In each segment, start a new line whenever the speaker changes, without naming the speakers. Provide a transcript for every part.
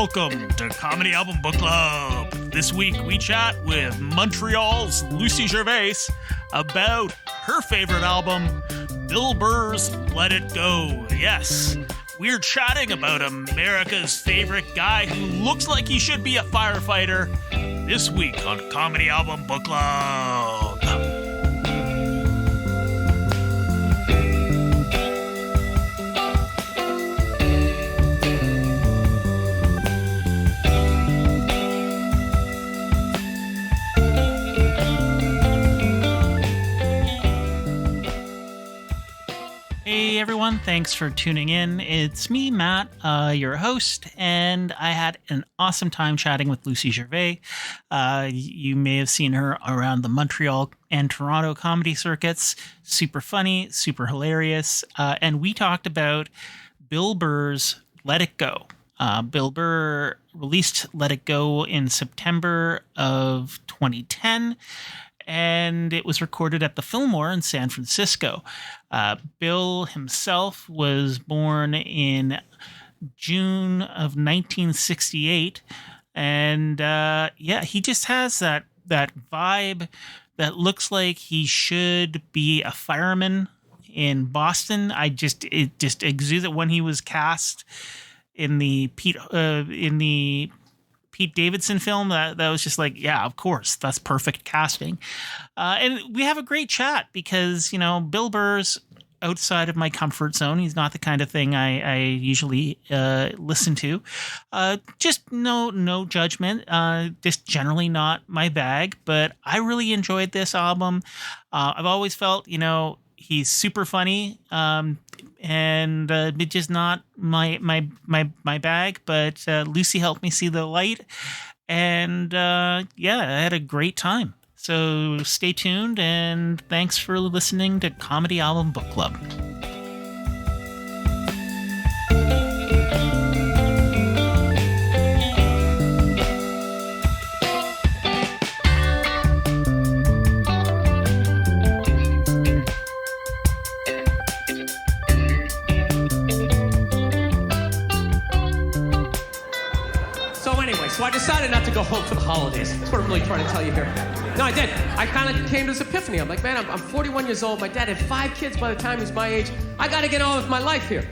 Welcome to Comedy Album Book Club. This week we chat with Montreal's Lucy Gervais about her favorite album, Bill Burr's Let It Go. Yes, we're chatting about America's favorite guy who looks like he should be a firefighter this week on Comedy Album Book Club. Hey everyone, thanks for tuning in. It's me, Matt, your host, and I had an awesome time chatting with Lucy Gervais. You may have seen her around the Montreal and Toronto comedy circuits. Super funny, super hilarious, and we talked about Bill Burr's Let It Go. Bill Burr released Let It Go in September of 2010. And it was recorded at the Fillmore in San Francisco. Bill himself was born in June of 1968. And he just has that vibe that looks like he should be a fireman in Boston. It just exudes it when he was cast in the Pete Davidson film. That was just like, yeah, of course, that's perfect casting. And we have a great chat because, Bill Burr's outside of my comfort zone. He's not the kind of thing I usually listen to. Just no judgment. Just generally not my bag, but I really enjoyed this album. I've always felt, he's super funny, and it's just not my bag. But Lucy helped me see the light, and I had a great time. So stay tuned, and thanks for listening to Comedy Album Book Club.
So I decided not to go home for the holidays. That's what I'm really trying to tell you here. No, I did. I kind of came to this epiphany. I'm like, man, I'm 41 years old. My dad had 5 kids by the time he was my age. I got to get on with my life here.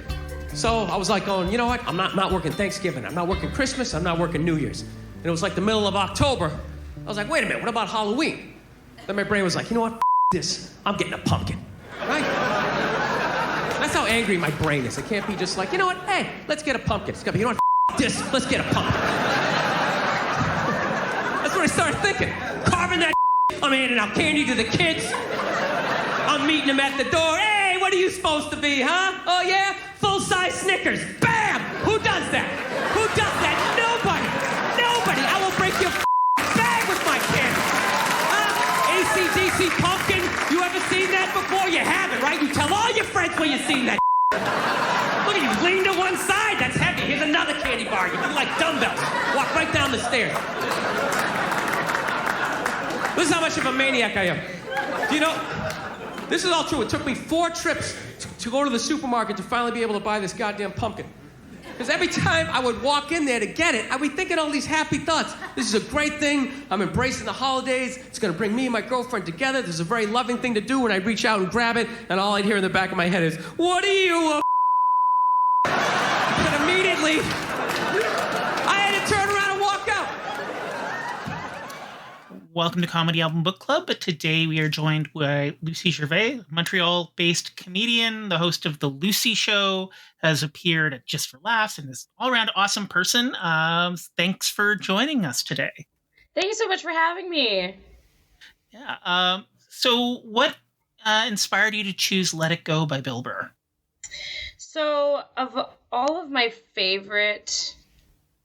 So I was like going, you know what? I'm not working Thanksgiving. I'm not working Christmas. I'm not working New Year's. And it was like the middle of October. I was like, wait a minute, what about Halloween? Then my brain was like, you know what? This. I'm getting a pumpkin. Right? That's how angry my brain is. It can't be just like, you know what? Hey, let's get a pumpkin. It's got to be, you know what? This. Let's get a pumpkin. That's what I started thinking. Carving that. I'm handing out candy to the kids. I'm meeting them at the door. Hey, what are you supposed to be, huh? Oh, yeah? Full-size Snickers. Bam! Who does that? Who does that? Nobody. Nobody. I will break your bag with my candy. AC/DC pumpkin. You ever seen that before? You haven't, right? You tell all your friends where you've seen that. Look at you. Lean to one side. That's heavy. Here's another candy bar. You do like dumbbells. Walk right down the stairs. This is how much of a maniac I am. Do you know, this is all true. It took me 4 trips to go to the supermarket to finally be able to buy this goddamn pumpkin. Because every time I would walk in there to get it, I'd be thinking all these happy thoughts. This is a great thing. I'm embracing the holidays. It's going to bring me and my girlfriend together. This is a very loving thing to do when I reach out and grab it, and all I'd hear in the back of my head is, what are you, But immediately, I had to turn around and walk out.
Welcome to Comedy Album Book Club. But today we are joined by Lucy Gervais, Montreal-based comedian, the host of The Lucy Show, has appeared at Just for Laughs, and is an all-around awesome person. Thanks for joining us today.
Thank you so much for having me.
Yeah. So what inspired you to choose Let It Go by Bill Burr?
So of all of my favorite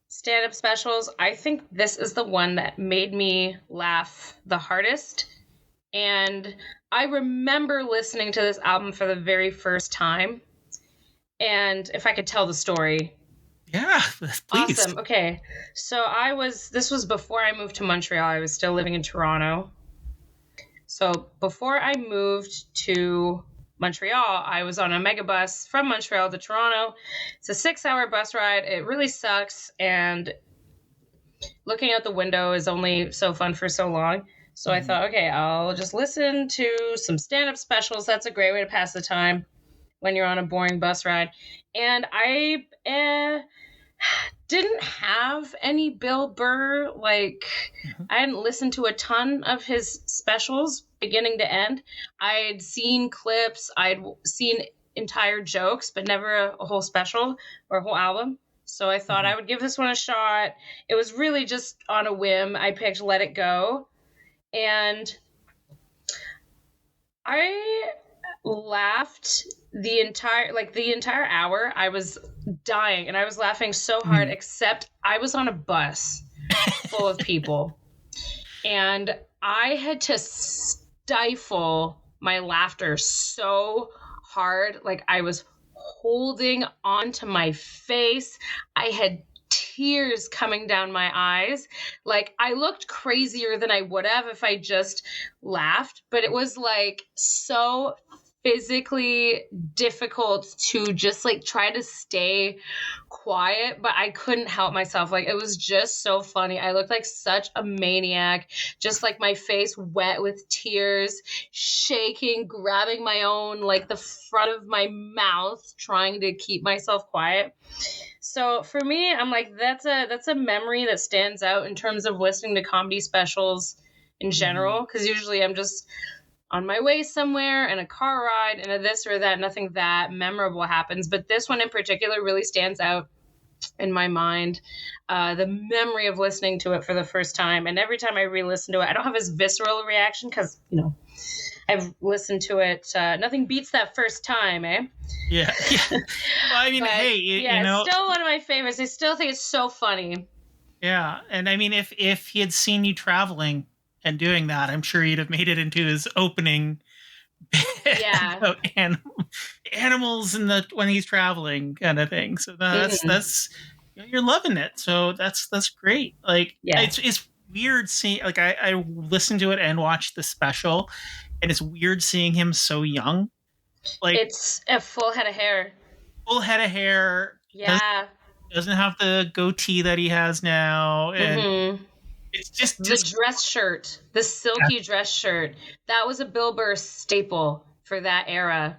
stand-up specials, I think this is the one that made me laugh the hardest. And I remember listening to this album for the very first time. And if I could tell the story.
Yeah, please.
Awesome. Okay. So this was before I moved to Montreal. I was still living in Toronto. So before I moved to Montreal, I was on a megabus from Montreal to Toronto. It's a 6-hour bus ride. It really sucks. And looking out the window is only so fun for so long. So I thought, okay, I'll just listen to some stand-up specials. That's a great way to pass the time when you're on a boring bus ride. And I didn't have any Bill Burr. Like, I hadn't listened to a ton of his specials beginning to end. I'd seen clips, I'd seen entire jokes, but never a whole special or a whole album. So I thought I would give this one a shot. It was really just on a whim. I picked Let It Go. And I laughed the entire hour. I was dying and I was laughing so hard, except I was on a bus full of people and I had to stifle my laughter so hard. Like, I was holding onto my face. I had tears coming down my eyes. Like, I looked crazier than I would have if I just laughed, but it was like so physically difficult to just like try to stay quiet, but I couldn't help myself. Like, it was just so funny. I looked like such a maniac, just like my face wet with tears, shaking, grabbing my own, like the front of my mouth, trying to keep myself quiet. So for me, I'm like, that's a memory that stands out in terms of listening to comedy specials in general, because usually I'm just on my way somewhere in a car ride and a this or that, nothing that memorable happens. But this one in particular really stands out in my mind. The memory of listening to it for the first time. And every time I re-listen to it, I don't have as visceral a reaction because, you know, I've listened to it. Nothing beats that first time, eh?
Yeah. Well, I mean,
But,
hey,
yeah,
you know,
it's still one of my favorites. I still think it's so funny.
yeah. And I mean, if he had seen you traveling and doing that, I'm sure he'd have made it into his opening
Yeah.
about animals in when he's traveling kind of thing. So that's you're loving it. So that's great. Like,
Yeah.
it's weird seeing, like, I listened to it and watched the special, and it's weird seeing him so young. Like,
It's a full head of hair.
full head of hair.
Yeah.
Doesn't have the goatee that he has now, and it's just
The dress shirt, the silky dress shirt. That was a Bill Burr staple for that era.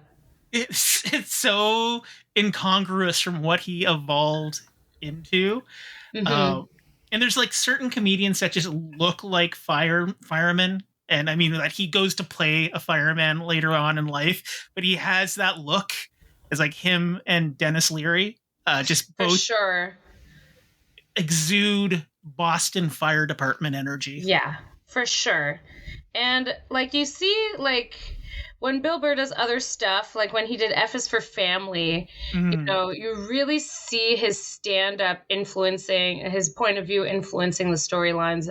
it's so incongruous from what he evolved into. And there's like certain comedians that just look like firemen. And I mean that he goes to play a fireman later on in life, but he has that look as like him and Dennis Leary, just
For
both
sure.
exude Boston Fire Department energy.
Yeah, for sure. And like, you see, like, when Bill Burr does other stuff, like when he did F is for Family, you know, you really see his stand-up influencing, his point of view influencing the storylines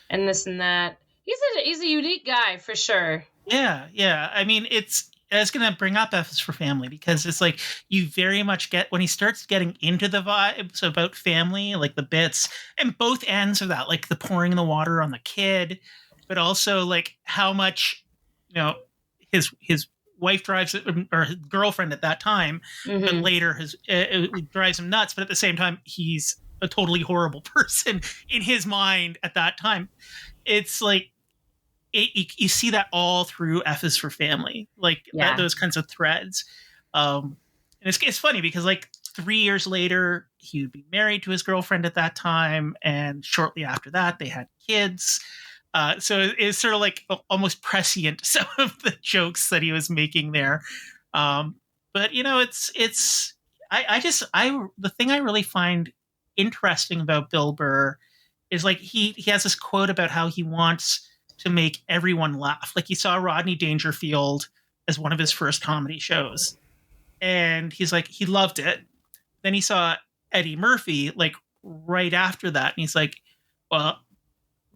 and this and that. He's a unique guy for sure.
Yeah. I mean, it's going to bring up F is for Family because it's like you very much get when he starts getting into the vibes about family, like the bits and both ends of that, like the pouring the water on the kid, but also like how much, you know, his wife drives, or his girlfriend at that time, but later it drives him nuts. But at the same time, he's a totally horrible person in his mind at that time. It's like, you see that all through F is for Family, like those kinds of threads. And it's funny because like 3 years later, he would be married to his girlfriend at that time. And shortly after that, they had kids. So it's sort of like almost prescient, some of the jokes that he was making there. But you know, the thing I really find interesting about Bill Burr is like, he has this quote about how he wants to make everyone laugh. Like, he saw Rodney Dangerfield as one of his first comedy shows, and he's like, he loved it. Then he saw Eddie Murphy like right after that, and he's like, well,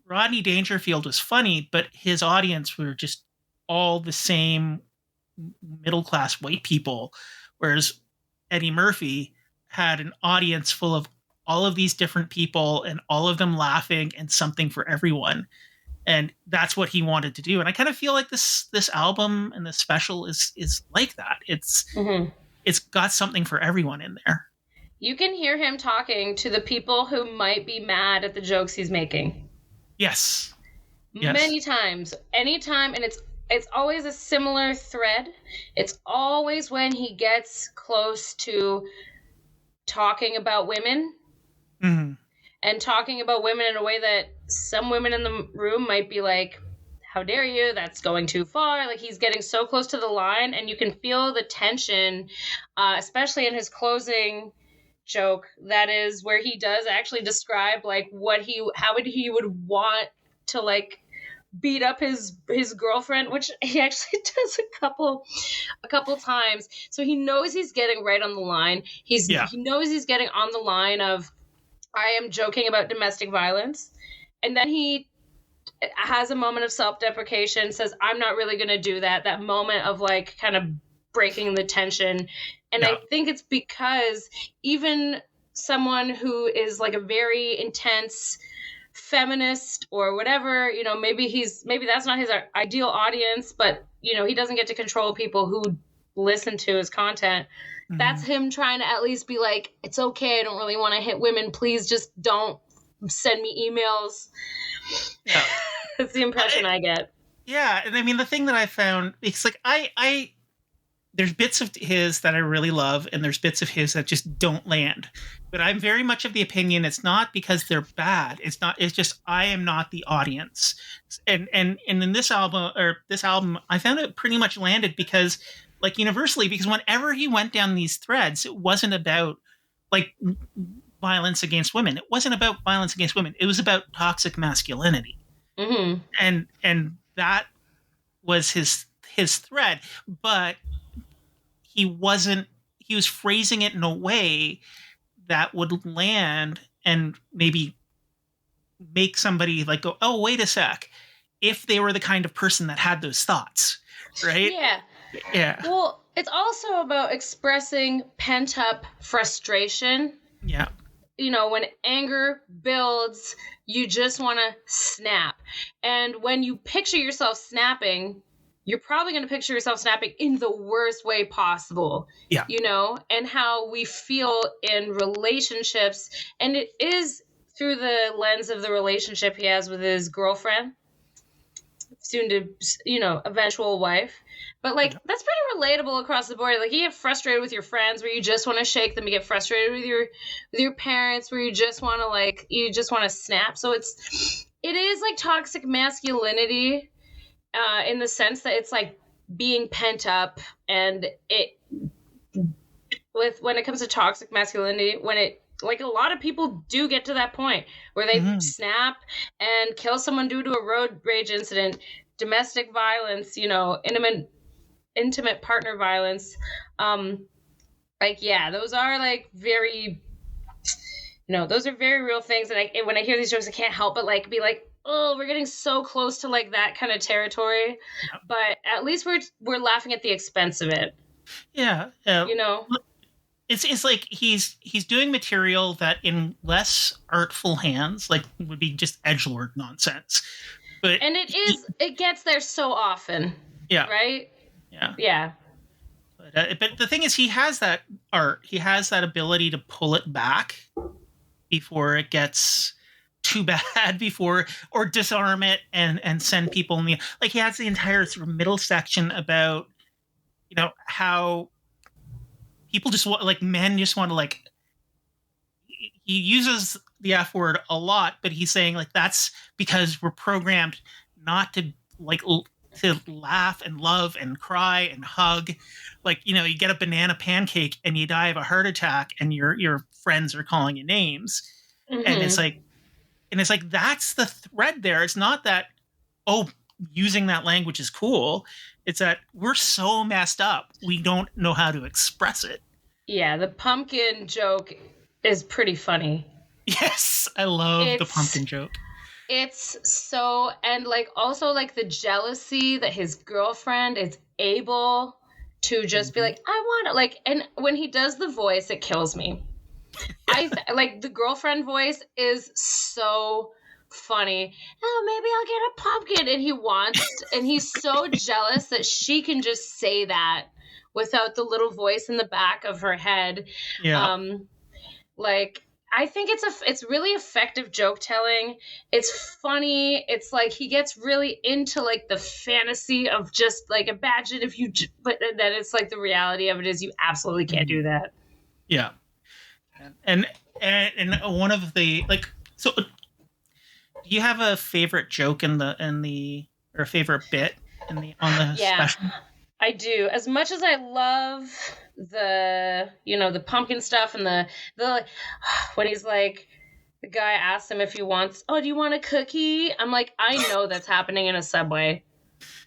Rodney Dangerfield was funny, but his audience were just all the same middle-class white people, whereas Eddie Murphy had an audience full of all of these different people and all of them laughing and something for everyone. And that's what he wanted to do. And I kind of feel like this album and this special is like that. It's got something for everyone in there.
You can hear him talking to the people who might be mad at the jokes he's making.
Yes.
Many times. Anytime, and it's always a similar thread. It's always when he gets close to talking about women.
Mm-hmm.
And talking about women in a way that some women in the room might be like, how dare you? That's going too far. Like, he's getting so close to the line, and you can feel the tension, especially in his closing joke. That is where he does actually describe like how he would want to like beat up his girlfriend, which he actually does a couple times. So he knows he's getting right on the line. He knows he's getting on the line of, I am joking about domestic violence. And then he has a moment of self-deprecation, says, I'm not really going to do that. That moment of like kind of breaking the tension. And I think it's because even someone who is like a very intense feminist or whatever, you know, maybe that's not his ideal audience, but you know, he doesn't get to control people who listen to his content. Mm-hmm. That's him trying to at least be like, it's okay, I don't really want to hit women, please just don't send me emails. Yeah. That's the impression I get.
Yeah, and I mean, the thing that I found, it's like I there's bits of his that I really love, and there's bits of his that just don't land. But I'm very much of the opinion it's not because they're bad. It's just I am not the audience. And in this album, I found it pretty much landed because, like, universally, because whenever he went down these threads, it wasn't about like violence against women. It wasn't about violence against women. It was about toxic masculinity.
Mm-hmm.
And that was his thread, but he was phrasing it in a way that would land and maybe make somebody like go, oh, wait a sec, if they were the kind of person that had those thoughts, right? Yeah.
Well, it's also about expressing pent-up frustration.
Yeah.
You know, when anger builds, you just want to snap. And when you picture yourself snapping, you're probably going to picture yourself snapping in the worst way possible.
Yeah.
You know, and how we feel in relationships. And it is through the lens of the relationship he has with his girlfriend, soon to, you know, eventual wife. But like, that's pretty relatable across the board. Like, you get frustrated with your friends where you just want to shake them. You get frustrated with your parents where you just want to snap. So it is like toxic masculinity, in the sense that it's like being pent up, and when it comes to toxic masculinity, like a lot of people do get to that point where they snap and kill someone due to a road rage incident, domestic violence, you know, intimate partner violence. Like, yeah, those are like very, you know, those are very real things. And when I hear these jokes, I can't help but like be like, oh, we're getting so close to like that kind of territory. Yeah. But at least we're laughing at the expense of it.
Yeah.
You know,
it's like he's doing material that in less artful hands like would be just edgelord nonsense. But
it gets there so often.
Yeah.
Right? Yeah.
But the thing is, he has that art. He has that ability to pull it back before it gets too bad, or disarm it and send people in the, like, he has the entire sort of middle section about, you know, how people just want, like, men just want to, like, he uses the F word a lot, but he's saying like that's because we're programmed not to like to laugh and love and cry and hug. Like, you know, you get a banana pancake and you die of a heart attack and your friends are calling you names. Mm-hmm. And it's like that's the thread there. It's not that, oh, using that language is cool. It's that we're so messed up we don't know how to express it.
Yeah, the pumpkin joke is pretty funny.
Yes, I love the pumpkin joke.
It's so, and like also like the jealousy that his girlfriend is able to just be like, I want it. Like, and when he does the voice, it kills me. Like the girlfriend voice is so funny. Oh, maybe I'll get a pumpkin. And he's so jealous that she can just say that without the little voice in the back of her head.
Yeah.
Like, I think it's really effective joke telling. It's funny. It's like he gets really into like the fantasy of just like imagine if you, but then it's like the reality of it is you absolutely can't do that.
Yeah. And one of the like, so do you have a favorite joke or a favorite bit on the special?
I do. As much as I love the pumpkin stuff and the when he's like, the guy asks him if he wants, oh, do you want a cookie? I'm like, I know that's happening in a Subway.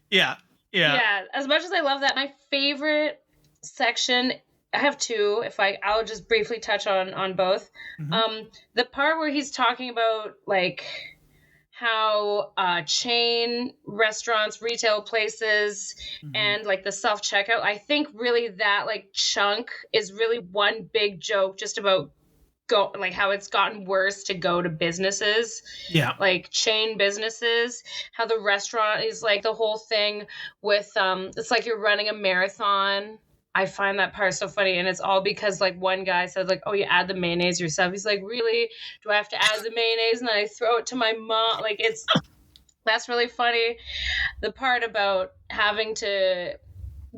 Yeah.
As much as I love that, my favorite section, I have two. I'll just briefly touch on both.
Mm-hmm.
The part where he's talking about like how chain restaurants, retail places, and like the self-checkout, I think really that like chunk is really one big joke just about how it's gotten worse to go to businesses, like chain businesses, how the restaurant is like the whole thing with it's like you're running a marathon. I find that part so funny, and it's all because like one guy said like, oh, you add the mayonnaise yourself. He's like, really? Do I have to add the mayonnaise? And then I throw it to my mom. Like that's really funny. The part about having to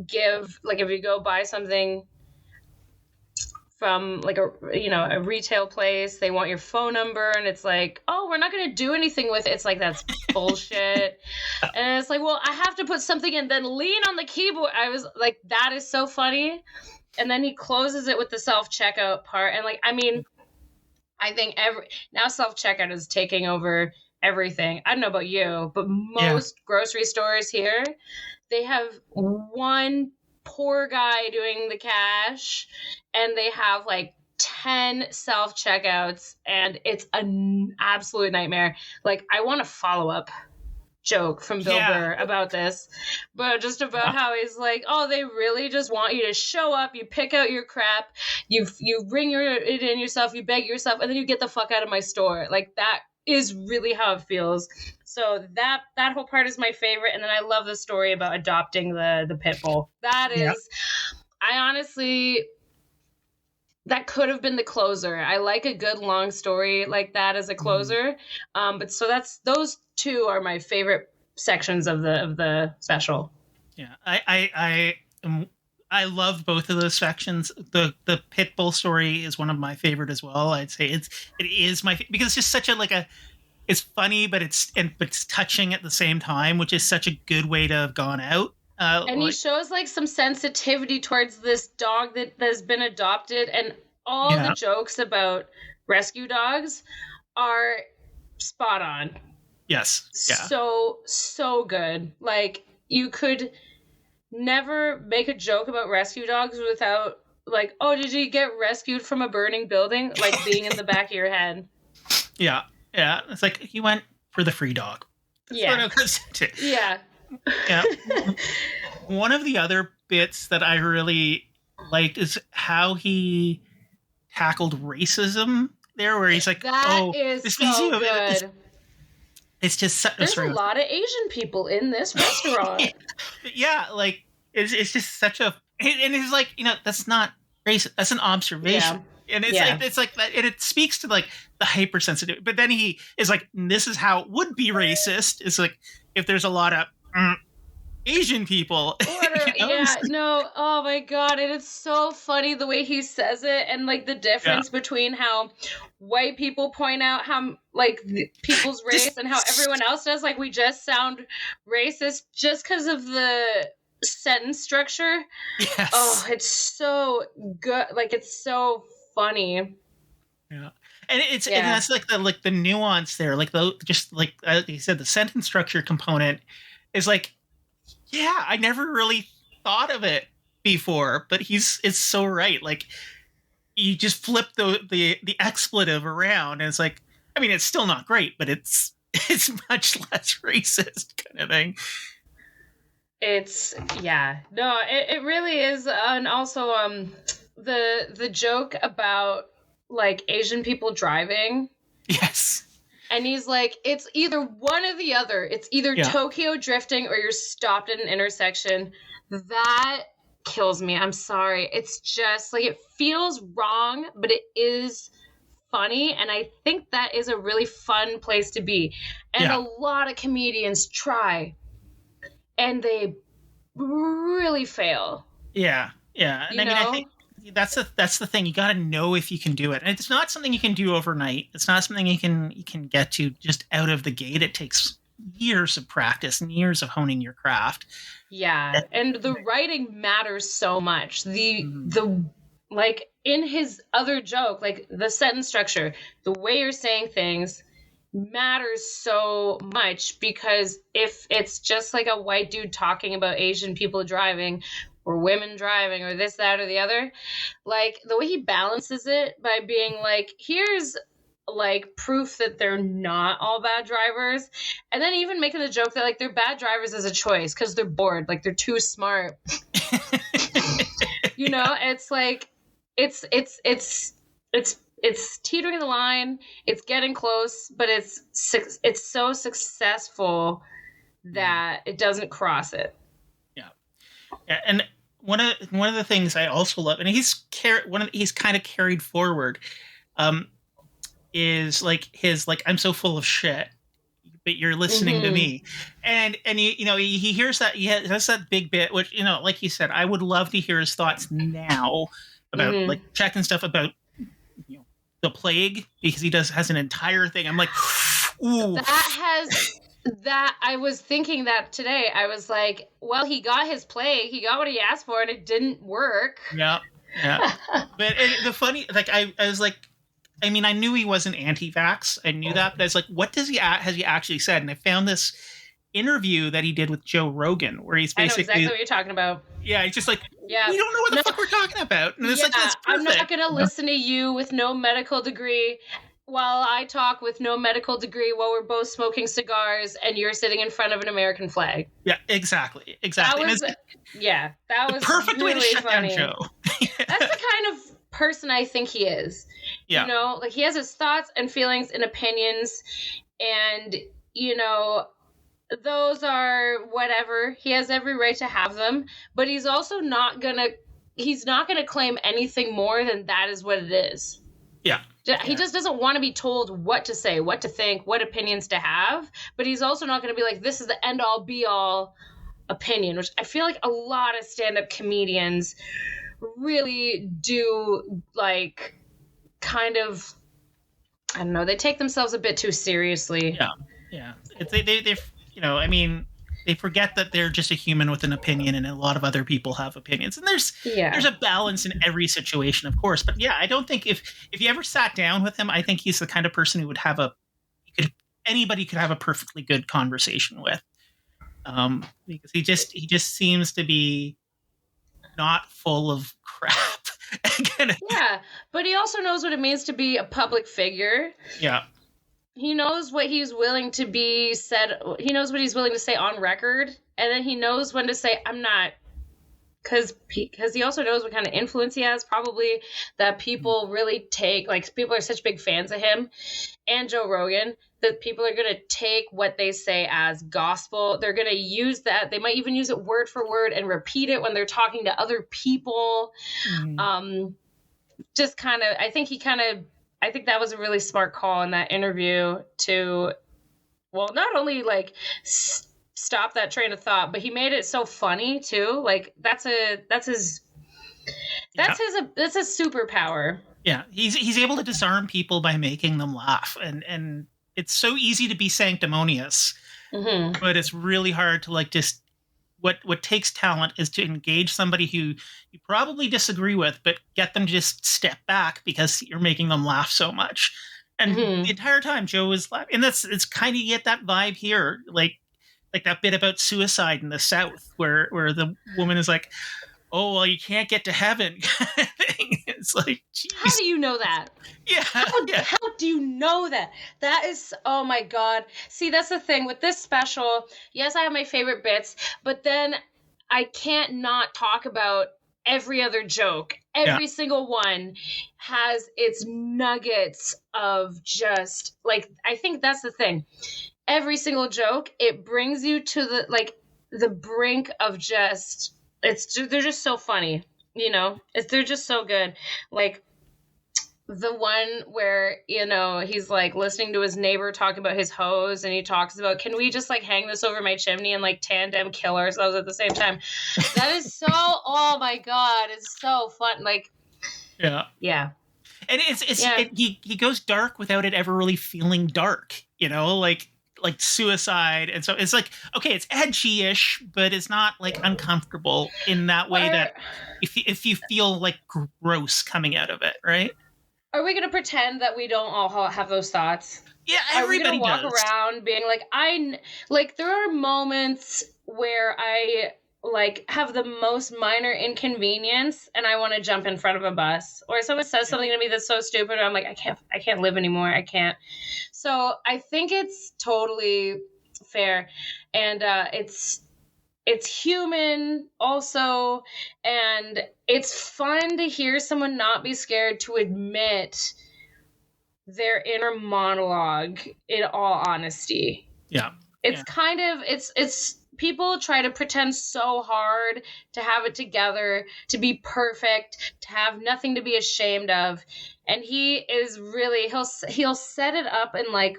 give, like if you go buy something from like a retail place, they want your phone number, and it's like, oh, we're not going to do anything with it. It's like, that's bullshit. And it's like, well, I have to put something in, then lean on the keyboard. I was like, that is so funny. And then he closes it with the self-checkout part. And like, I mean, I think now self-checkout is taking over everything. I don't know about you, but most grocery stores here, they have one poor guy doing the cash, and they have like 10 self-checkouts, and it's an absolute nightmare. Like, I want a follow-up joke from Bill Burr about this, but just about how he's like, oh, they really just want you to show up, you pick out your crap, you bring it in yourself, you beg yourself, and then you get the fuck out of my store. Like, that is really how it feels. So that whole part is my favorite. And then I love the story about adopting the pit bull. That is, I honestly, that could have been the closer. I like a good long story like that as a closer. But so those two are my favorite sections of the special.
Yeah, I love both of those sections. The pit bull story is one of my favorite as well. I'd say it is my because it's just such it's funny, but it's touching at the same time, which is such a good way to have gone out.
And he shows like some sensitivity towards this dog that's been adopted, and all the jokes about rescue dogs are spot on.
Yes. Yeah.
So good. Like, you could never make a joke about rescue dogs without like, oh, did you get rescued from a burning building? Like, being in the back of your head.
Yeah. Yeah. It's like, he went for the free dog. That's
Yeah.
One of the other bits that I really liked is how he tackled racism there, where he's like,
that is so good.
It's just
there's a lot of Asian people in this restaurant.
Like it's just such a, and he's like, that's not racist. That's an observation. And it's like that, and it speaks to like the hypersensitivity. But then he is like, this is how it would be racist. It's like if there's a lot of Asian people.
Oh my god, and it's so funny the way he says it, and like the difference between how white people point out how like people's race and how everyone else does. Like, we just sound racist just because of the sentence structure.
Yes.
Oh, it's so good. Like, it's so funny.
Yeah. And and that's like the nuance there, like just like you said, the sentence structure component is like, I never really thought of it before, but it's so right. Like, you just flip the expletive around, and it's like, I mean, it's still not great, but it's much less racist kind of thing.
It really is. And also the joke about like Asian people driving.
Yes.
And he's like, it's either one or the other. It's either Tokyo drifting or you're stopped at an intersection. That kills me. I'm sorry. It's just like, it feels wrong, but it is funny. And I think that is a really fun place to be. And a lot of comedians try and they really fail.
Yeah. And I think that's the thing. You got to know if you can do it. And it's not something you can do overnight. It's not something you can get to just out of the gate. It takes years of practice and years of honing your craft.
Yeah. And the writing matters so much. The like in his other joke, like the sentence structure, the way you're saying things matters so much, because if it's just like a white dude talking about Asian people driving or women driving or this, that, or the other, like the way he balances it by being like, here's like proof that they're not all bad drivers, and then even making the joke that like they're bad drivers as a choice because they're bored, like they're too smart. It's like it's teetering the line, it's getting close, but it's so successful that it doesn't cross it.
Yeah, and one of the things I also love, and he's kind of carried forward, is like his like, I'm so full of shit, but you're listening to me, and he hears that, that's that big bit, which like you said, I would love to hear his thoughts now about like checking stuff about the plague, because he has an entire thing. I'm like, ooh, that I was thinking that today. I was like, well, he got his plague. He got what he asked for, and it didn't work. Yeah. But the funny, like, I was like, I mean, I knew he wasn't anti-vax. I knew that, but I was like, what has he actually said? And I found this interview that he did with Joe Rogan, where he's basically,
I know exactly what you're talking about.
Yeah, he's just like, we don't know what the fuck we're talking about. And it's like, that's perfect.
I'm not going to listen to you with no medical degree while I talk with no medical degree while we're both smoking cigars and you're sitting in front of an American flag.
Yeah, exactly.
That was
the perfect
really
way to shut
funny.
down Joe.
That's the kind of person I think he is.
Yeah.
Like he has his thoughts and feelings and opinions, and those are whatever. He has every right to have them, but he's also not gonna claim anything more than that is what it is.
Yeah.
He just doesn't want to be told what to say, what to think, what opinions to have. But he's also not going to be like, this is the end all be all opinion, which I feel like a lot of stand-up comedians really do, like, kind of, I don't know, they take themselves a bit too seriously.
Yeah. They forget that they're just a human with an opinion, and a lot of other people have opinions. And there's a balance in every situation, of course. But yeah, I don't think if you ever sat down with him, I think he's the kind of person who would have anybody could have a perfectly good conversation with. Because he just seems to be not full of crap.
Yeah, but he also knows what it means to be a public figure.
Yeah.
He knows what he's willing to be said. He knows what he's willing to say on record. And then he knows when to say, I'm not. Because he also knows what kind of influence he has, probably, that people really take. Like, people are such big fans of him and Joe Rogan that people are going to take what they say as gospel. They're going to use that. They might even use it word for word and repeat it when they're talking to other people. Just kind of, I think that was a really smart call in that interview to, well, not only like stop that train of thought, but he made it so funny too. Like that's his superpower.
Yeah, he's able to disarm people by making them laugh, and it's so easy to be sanctimonious, but it's really hard to like just. What takes talent is to engage somebody who you probably disagree with, but get them to just step back because you're making them laugh so much. And the entire time Joe is laughing. And it's kind of, you get that vibe here, like that bit about suicide in the South where the woman is like, oh, well, you can't get to heaven kind of thing. It's like, geez.
How do you know that?
Yeah.
How do you know that? That is, oh my God. See, that's the thing with this special. Yes, I have my favorite bits, but then I can't not talk about every other joke every single one has its nuggets of just like, I think that's the thing. Every single joke, it brings you to the brink of just, they're just so funny, they're just so good. Like the one where, he's like listening to his neighbor talk about his hose, and he talks about, can we just like hang this over my chimney and like tandem kill ourselves at the same time? That is so, oh my God, it's so fun. Like, yeah.
And he goes dark without it ever really feeling dark, like suicide. And so it's like, okay, it's edgy-ish, but it's not like uncomfortable in that way that if you feel like gross coming out of it, right?
Are we going to pretend that we don't all have those thoughts?
Yeah, everybody does.
Are we going to walk around being like, there are moments where I like have the most minor inconvenience and I want to jump in front of a bus, or someone says something to me that's so stupid and I'm like, I can't live anymore. I can't. So I think it's totally fair. And it's human also, and it's fun to hear someone not be scared to admit their inner monologue, in all honesty.
Yeah.
It's kind of, it's people try to pretend so hard to have it together, to be perfect, to have nothing to be ashamed of. And he is really, he'll set it up in like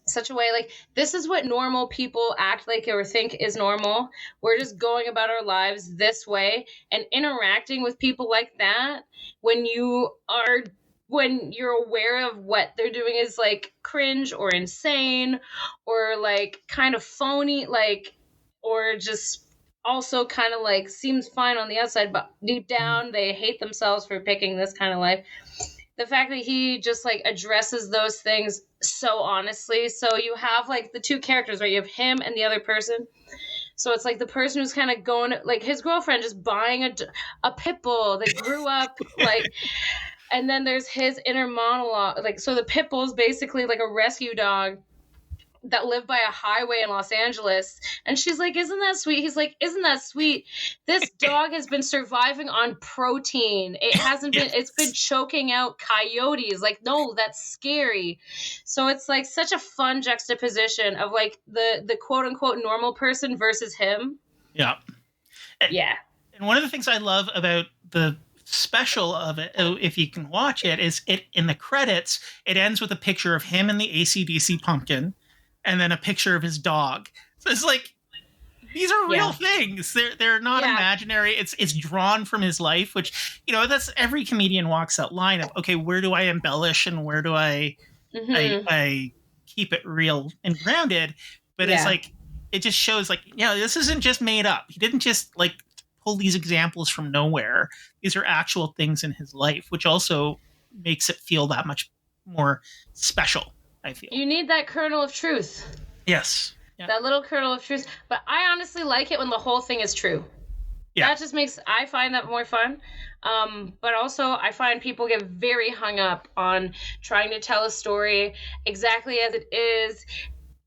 such a way, like, this is what normal people act like or think is normal. We're just going about our lives this way, and interacting with people like that when you're aware of what they're doing is like cringe or insane or like kind of phony, like, or just also kind of like seems fine on the outside, but deep down they hate themselves for picking this kind of life. The fact that he just like addresses those things so honestly. So you have like the two characters, right? You have him and the other person. So it's like the person who's kind of going, like his girlfriend just buying a pit bull that grew up like, and then there's his inner monologue. Like, so the pit bull is basically like a rescue dog that lived by a highway in Los Angeles. And she's like, isn't that sweet? He's like, isn't that sweet? This dog has been surviving on protein. It hasn't been, it's been choking out coyotes. Like, no, that's scary. So it's like such a fun juxtaposition of like the quote unquote normal person versus him.
Yeah.
Yeah.
And one of the things I love about the special of it, if you can watch it, is it in the credits, it ends with a picture of him and the AC/DC pumpkin, and then a picture of his dog. So it's like, these are real things. They're not imaginary. It's drawn from his life, which, that's every comedian walks that line of, okay, where do I embellish and where do I keep it real and grounded? But it's like, it just shows like, this isn't just made up. He didn't just like pull these examples from nowhere. These are actual things in his life, which also makes it feel that much more special, I feel.
You need that kernel of truth.
Yes. Yeah.
That little kernel of truth. But I honestly like it when the whole thing is true. Yeah. That just makes, I find that more fun. But also I find people get very hung up on trying to tell a story exactly as it is.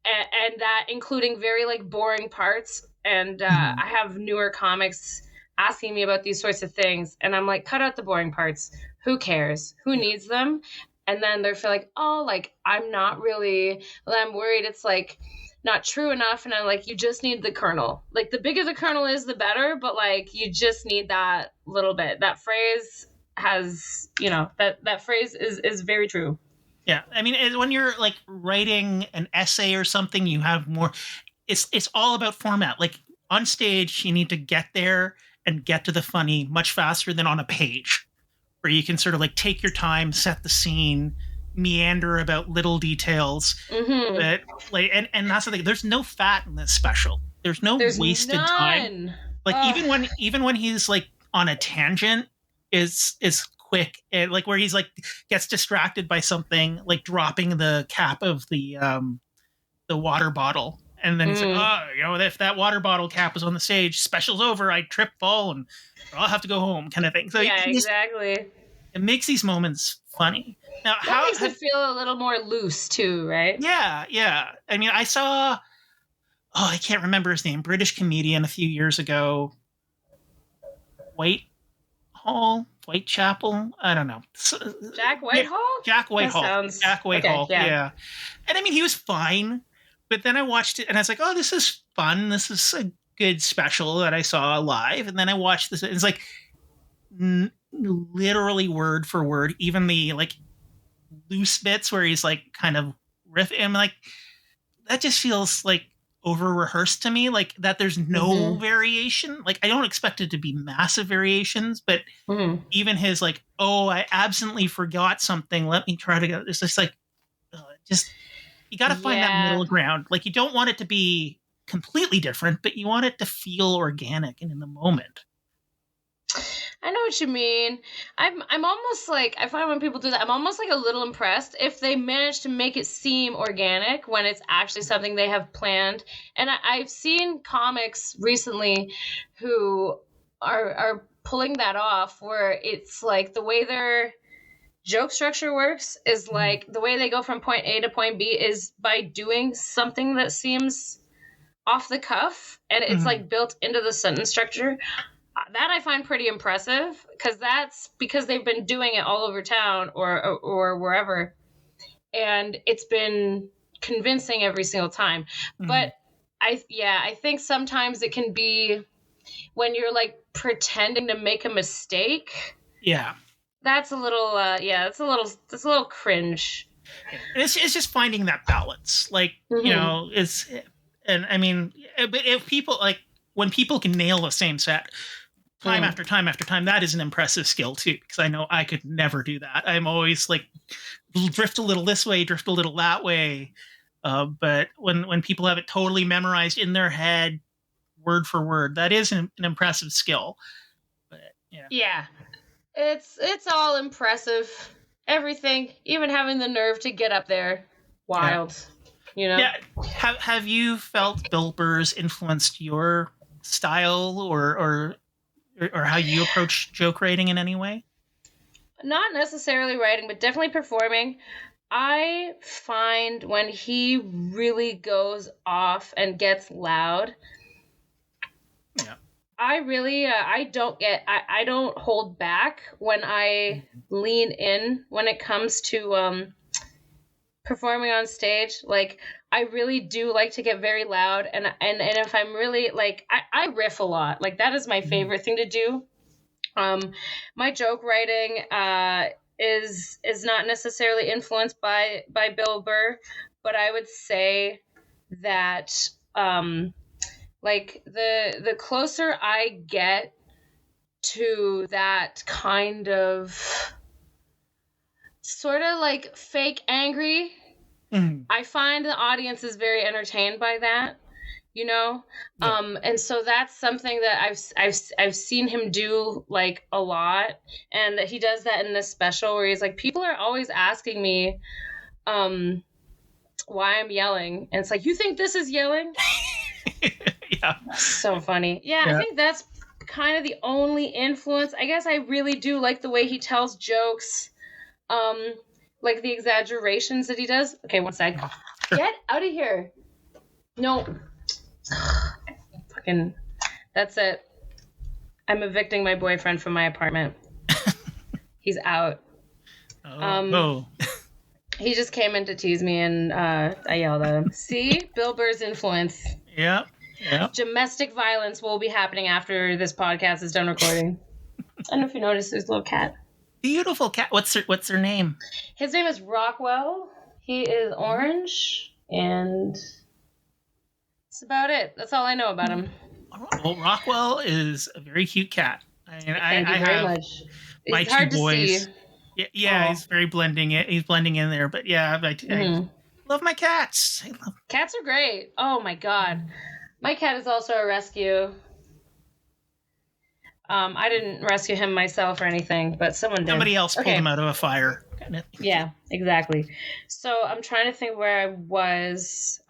And that including very like boring parts. And I have newer comics asking me about these sorts of things. And I'm like, cut out the boring parts. Who cares? Who needs them? And then they're like, oh, like, I'm not really, I'm worried it's like not true enough. And I'm like, you just need the kernel. Like, the bigger the kernel is, the better. But like, you just need that little bit. That phrase has, that phrase is very true.
Yeah. I mean, when you're like writing an essay or something, you have more, it's all about format. Like on stage, you need to get there and get to the funny much faster than on a page, where you can sort of like take your time, set the scene, meander about little details. Mm-hmm. But like, and that's the thing. There's no fat in this special. There's wasted time. Like even when he's like on a tangent, is quick. And like where he's like gets distracted by something, like dropping the cap of the water bottle. And then he's like, if that water bottle cap was on the stage, special's over, I trip, fall, and I'll have to go home, kind of thing. So
yeah, exactly.
It makes these moments funny. Now,
that makes it feel a little more loose too, right?
Yeah, yeah. I mean, I saw, I can't remember his name, British comedian a few years ago. Whitechapel. I don't know.
Jack Whitehall?
Jack Whitehall.
Sounds...
Jack Whitehall.
Okay, yeah.
And I mean, he was fine, but then I watched it and I was like, oh, this is fun. This is a good special that I saw live. And then I watched this. It's like literally word for word, even the like loose bits where he's like kind of riffing. I'm like, that just feels like over rehearsed to me, like that there's no variation. Like I don't expect it to be massive variations, but even his like, oh, I absently forgot something, let me try to go. It's just like, just you got to find that middle ground. Like you don't want it to be completely different, but you want it to feel organic and in the moment.
I know what you mean. I'm almost like, I find when people do that, I'm almost like a little impressed if they manage to make it seem organic when it's actually something they have planned. And I've seen comics recently who are pulling that off, where it's like the way their joke structure works is like the way they go from point A to point B is by doing something that seems off the cuff, and it's like built into the sentence structure. That I find pretty impressive, because that's because they've been doing it all over town or wherever, and it's been convincing every single time. But I think sometimes it can be when you're like pretending to make a mistake.
Yeah,
that's a little that's a little cringe.
It's just finding that balance, like you know, and I mean, but if people like when people can nail the same set time after time after time, that is an impressive skill too, because I know I could never do that. I'm always like drift a little this way, drift a little that way. But when people have it totally memorized in their head, word for word, that is an impressive skill. But yeah,
it's all impressive. Everything, even having the nerve to get up there, wild. You know.
Yeah. Have you felt Bill Burr's influenced your style or how you approach joke writing in any way?
Not necessarily writing, but definitely performing. I find when he really goes off and gets loud, I really, I don't hold back when I lean in when it comes to performing on stage. Like, I really do like to get very loud, and if I'm really like, I riff a lot. Like, that is my favorite thing to do. My joke writing is not necessarily influenced by Bill Burr, but I would say that like the closer I get to that kind of sort of like fake angry, I find the audience is very entertained by that, you know? And so that's something that I've seen him do like a lot, and that he does that in this special where he's like, people are always asking me why I'm yelling, and it's like, you think this is yelling?
Yeah.
So funny. Yeah, I think that's kind of the only influence. I guess I really do like the way he tells jokes. Like the exaggerations that he does. Okay, one sec. Get out of here. No. Fucking, that's it. I'm evicting my boyfriend from my apartment. He's out. He just came in to tease me, and I yelled at him. See? Bill Burr's influence.
Yeah.
Domestic violence will be happening after this podcast is done recording. I don't know if you noticed, there's a little cat.
Beautiful cat. What's her name?
His name is Rockwell. He is orange, and that's about it. That's all I know about him.
Well, Rockwell is a very cute cat. I mean,
Thank you very much.
My
it's hard
two boys.
To see.
Yeah, he's very blending it. He's blending in there, but yeah, I love my cats.
Cats are great. Oh my god, my cat is also a rescue. I didn't rescue him myself or anything, but someone did.
Somebody else pulled him out of a fire.
Yeah, exactly. So I'm trying to think where I was.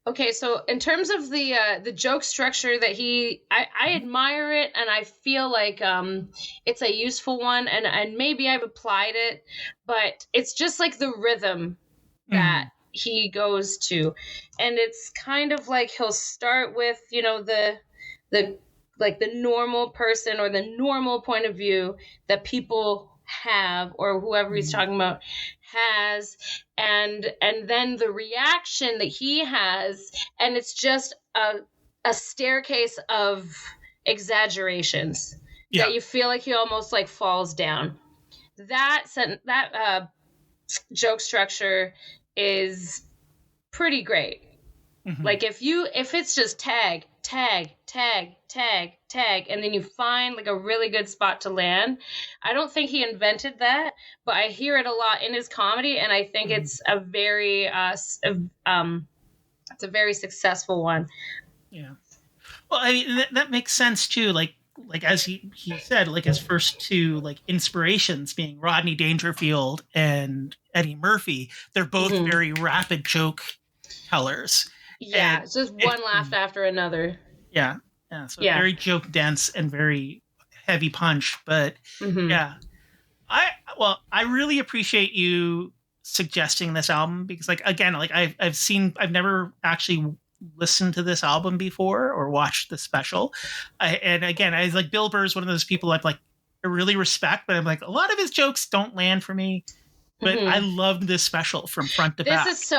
Okay, so in terms of the joke structure that I admire it, and I feel like it's a useful one, and maybe I've applied it, but it's just like the rhythm that he goes to, and it's kind of like he'll start with, you know, the like the normal person or the normal point of view that people have, or whoever he's talking about has, and then the reaction that he has, and it's just a staircase of exaggerations that you feel like he almost like falls down. That joke structure is pretty great. Like if it's just tag, and then you find like a really good spot to land. I don't think he invented that, but I hear it a lot in his comedy, and I think it's a very it's a very successful one.
Yeah. Well, I mean, that makes sense too. Like as he said, like his first two like inspirations being Rodney Dangerfield and Eddie Murphy. They're both very rapid joke tellers.
Yeah, it's just one laugh after another.
Yeah. So very joke dense and very heavy punch. But I really appreciate you suggesting this album, because like, again, like I've never actually listened to this album before or watched the special. And again, I was like, Bill Burr is one of those people I really respect, but I'm like, a lot of his jokes don't land for me. But I loved this special from front to back.
This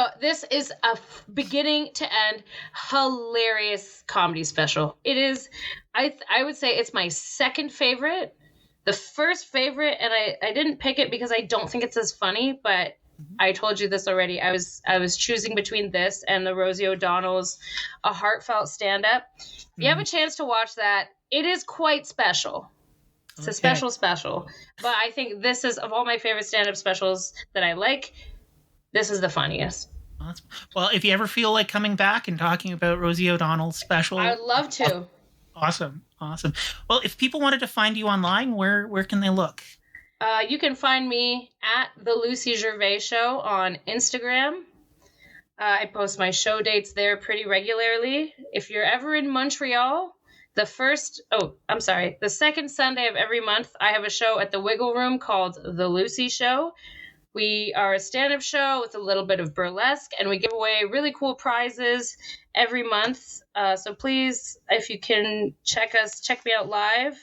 is a beginning to end hilarious comedy special. It is, I would say it's my second favorite. The first favorite, and I didn't pick it because I don't think it's as funny, but I told you this already. I was choosing between this and the Rosie O'Donnell's A Heartfelt Stand-Up. If you have a chance to watch that, it is quite special. It's a special. But I think this is, of all my favorite stand-up specials that I like, this is the funniest.
Well, if you ever feel like coming back and talking about Rosie O'Donnell's special,
I'd love to.
Awesome. Well, if people wanted to find you online, where can they look?
You can find me at the Lucy Gervais Show on Instagram. I post my show dates there pretty regularly. If you're ever in Montreal, the second Sunday of every month, I have a show at the Wiggle Room called The Lucy Show. We are a stand-up show with a little bit of burlesque, and we give away really cool prizes every month. So please, if you can check me out live.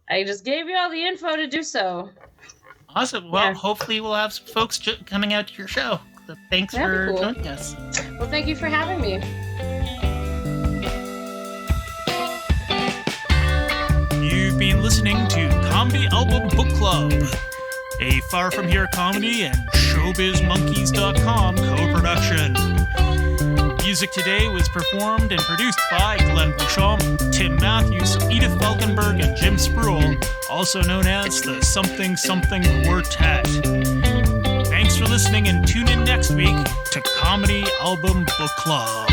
I just gave you all the info to do so.
Awesome. Well, hopefully we'll have some folks coming out to your show. So thanks for joining us.
Well, thank you for having me.
You've been listening to Comedy Album Book Club, a Far From Here comedy and ShowbizMonkeys.com co-production. Music today was performed and produced by Glenn Bouchon, Tim Matthews, Edith Falkenberg, and Jim Spruill, also known as the Something Something Quartet. Thanks for listening, and tune in next week to Comedy Album Book Club.